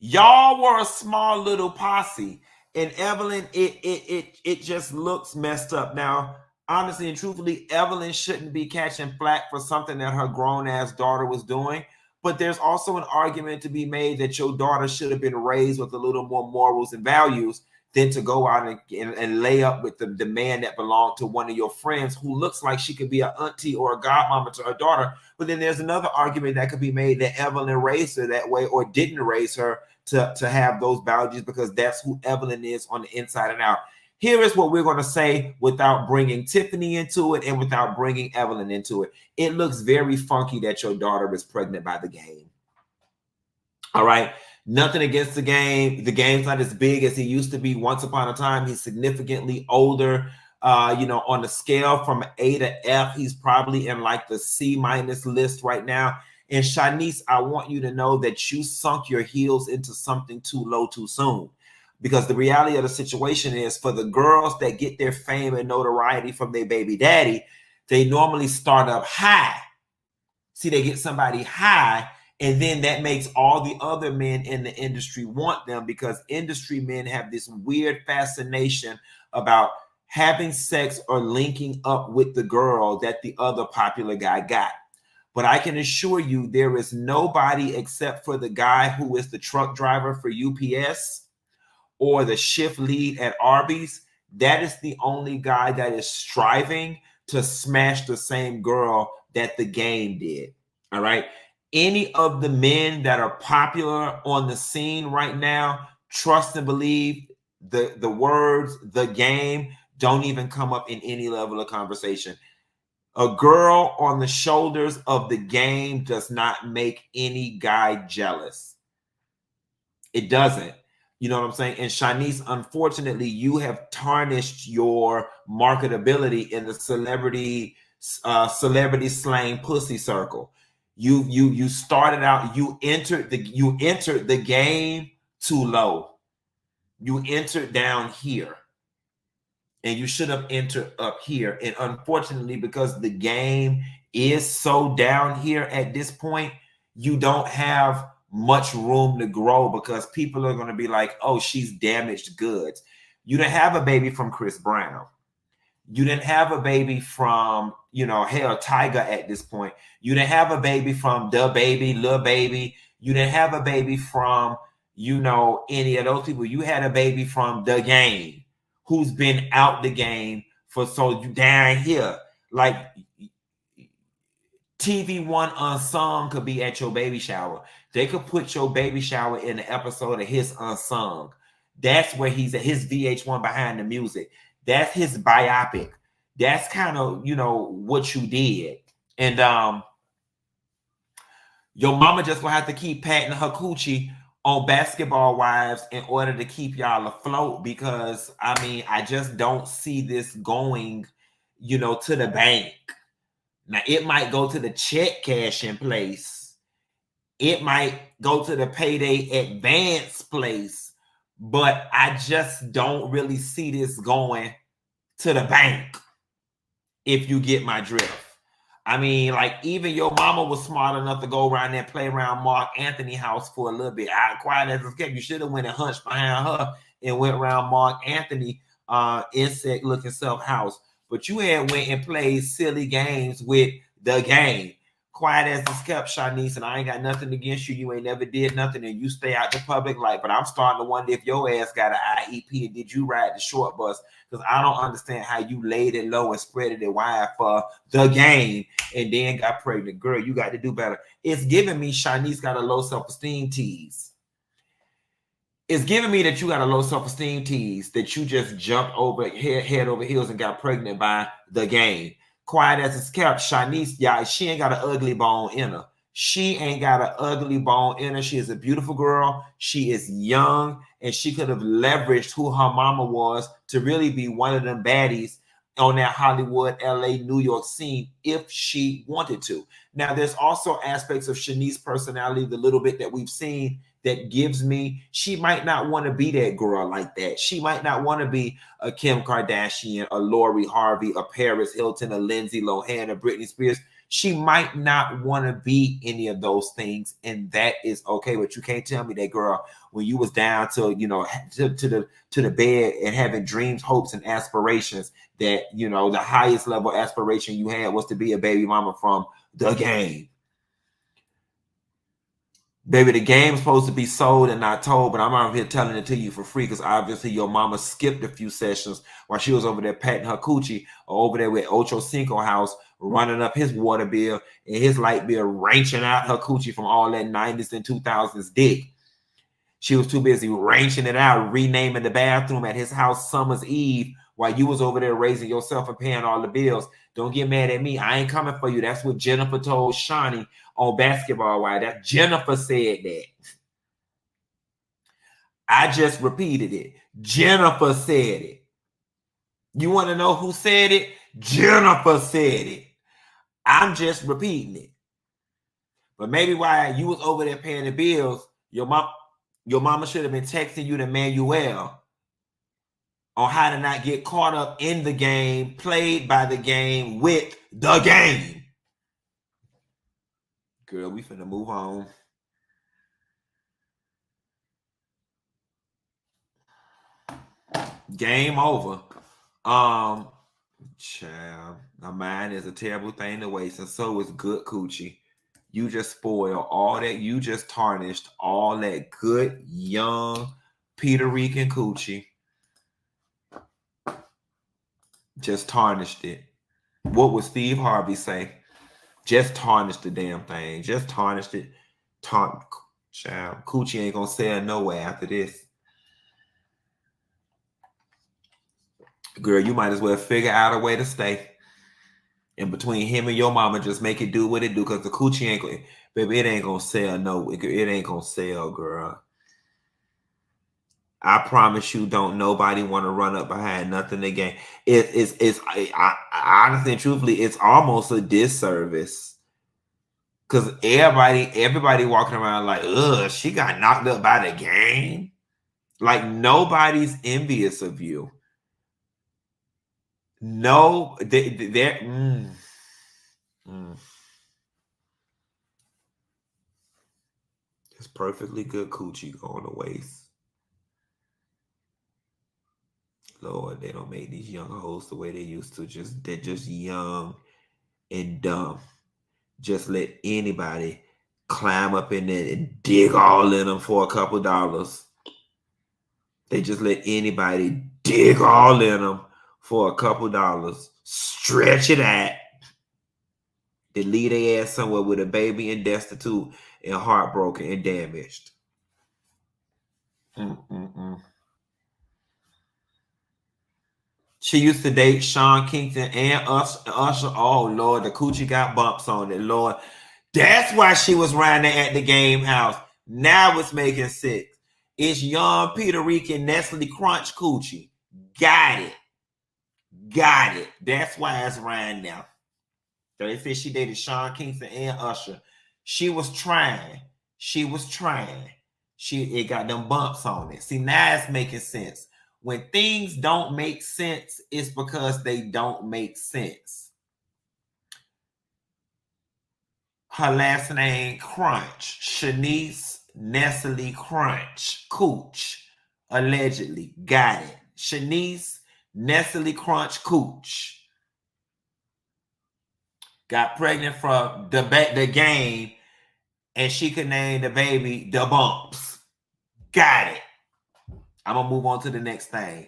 Y'all were a small little posse. And Evelyn, it just looks messed up. Now, honestly and truthfully, Evelyn shouldn't be catching flack for something that her grown-ass daughter was doing. But there's also an argument to be made that your daughter should have been raised with a little more morals and values than to go out and lay up with the man that belonged to one of your friends who looks like she could be an auntie or a godmama to her daughter. But then there's another argument that could be made that Evelyn raised her that way or didn't raise her to have those boundaries because that's who Evelyn is on the inside and out. Here is what we're going to say without bringing Tiffany into it and without bringing Evelyn into it. It looks very funky that your daughter is pregnant by the game. All right. Nothing against the game. The game's not as big as he used to be. Once upon a time, he's significantly older. On the scale from A to F, he's probably in like the C- list right now. And Shanise, I want you to know that you sunk your heels into something too low too soon. Because the reality of the situation is for the girls that get their fame and notoriety from their baby daddy, they normally start up high. See, they get somebody high, and then that makes all the other men in the industry want them because industry men have this weird fascination about having sex or linking up with the girl that the other popular guy got. But I can assure you there is nobody except for the guy who is the truck driver for UPS or the shift lead at Arby's. That is the only guy that is striving to smash the same girl that the game did. All right. Any of the men that are popular on the scene right now, trust and believe the words, the game, don't even come up in any level of conversation. A girl on the shoulders of the game does not make any guy jealous. It doesn't. You know what I'm saying? And Shanise, unfortunately, you have tarnished your marketability in the celebrity slang pussy circle. You started out, you entered the game too low. You entered down here. And you should have entered up here. And unfortunately, because the game is so down here at this point, you don't have much room to grow because people are going to be like, oh, she's damaged goods. You didn't have a baby from Chris Brown. You didn't have a baby from, hell, Tiger at this point. You didn't have a baby from Da Baby, Lil Baby. You didn't have a baby from, any of those people. You had a baby from The Game, who's been out the game for so down here. Like TV One Unsung could be at your baby shower. They could put your baby shower in the episode of his Unsung. That's where he's at, his VH1 Behind the Music. That's his biopic. That's kind of, what you did. And your mama just gonna have to keep patting her coochie on Basketball Wives in order to keep y'all afloat because, I just don't see this going, to the bank. Now, it might go to the check cashing place. It might go to the payday advance place. But I just don't really see this going to the bank, if you get my drift. Even your mama was smart enough to go around there and play around Mark Anthony house for a little bit. Quiet as a kept. You should have went and hunched behind her and went around Mark Anthony insect looking self house. But you had went and played silly games with The Game. Quiet as it's kept, Shanise, and I ain't got nothing against you. You ain't never did nothing, and you stay out the public light. But I'm starting to wonder if your ass got an IEP and did you ride the short bus? Because I don't understand how you laid it low and spread it wide for The Game and then got pregnant. Girl, you got to do better. It's giving me Shanise got a low self-esteem tease. It's giving me that you got a low self-esteem tease, that you just jumped over head over heels and got pregnant by The Game. Quiet as it's kept, Shanise, y'all, she ain't got an ugly bone in her. She ain't got an ugly bone in her. She is a beautiful girl. She is young, and she could have leveraged who her mama was to really be one of them baddies on that Hollywood, LA, New York scene if she wanted to. Now, there's also aspects of Shanice's personality, the little bit that we've seen, that gives me, she might not want to be that girl like that. She might not want to be a Kim Kardashian, a Lori Harvey, a Paris Hilton, a Lindsay Lohan, a Britney Spears. She might not want to be any of those things, and that is okay. But you can't tell me that, girl, when you was down to, you know, to the bed and having dreams, hopes, and aspirations, that, you know, the highest level aspiration you had was to be a baby mama from the game. Baby, the game's supposed to be sold and not told, but I'm out here telling it to you for free because obviously your mama skipped a few sessions while she was over there patting her coochie, or over there with Ocho Cinco House running up his water bill and his light bill, wrenching out her coochie from all that 90s and 2000s dick. She was too busy wrenching it out, renaming the bathroom at his house Summer's Eve while you was over there raising yourself and paying all the bills. Don't get mad at me. I ain't coming for you. That's what Jennifer told Shani on Basketball Wives. That Jennifer said that. I just repeated it. Jennifer said it. You want to know who said it? Jennifer said it. I'm just repeating it. But maybe while you was over there paying the bills, your mama should have been texting you the manual on how to not get caught up in the game, played by the game, with the game. Girl, we finna move on. Game over. Child, now mine is a terrible thing to waste, and so is good coochie. You just spoiled all that. You just tarnished all that good, young, Puerto Rican coochie. Just tarnished it. What would Steve Harvey say? Just tarnished the damn thing. Just tarnished it. Child, coochie ain't gonna sell nowhere after this. Girl, you might as well figure out a way to stay. And between him and your mama, just make it do what it do, because the coochie ain't gonna, baby, it ain't gonna sell. No, it ain't gonna sell, girl. I promise you, don't nobody want to run up behind nothing again. I honestly and truthfully, it's almost a disservice. Because everybody walking around like, ugh, she got knocked up by the game. Like, nobody's envious of you. No, they're It's perfectly good coochie going to waste. Lord, they don't make these young hoes the way they used to. They're just young and dumb. Just let anybody climb up in there and dig all in them for a couple dollars. They just let anybody dig all in them for a couple dollars. Stretch it out. They leave their ass somewhere with a baby and destitute and heartbroken and damaged. She used to date Sean Kingston and Usher. Oh, Lord, the coochie got bumps on it, Lord. That's why she was riding at the game house. Now it's making sense. It's young Puerto Rican Nestle Crunch coochie. Got it. Got it. That's why it's riding now. So they said she dated Sean Kingston and Usher. She was trying. It got them bumps on it. See, now it's making sense. When things don't make sense, it's because they don't make sense. Her last name, Crunch. Shaniece Nestle Crunch. Cooch. Allegedly. Got it. Shaniece Nestle Crunch Cooch. Got pregnant from the game, and she could name the baby the Bumps. Got it. I'm going to move on to the next thing.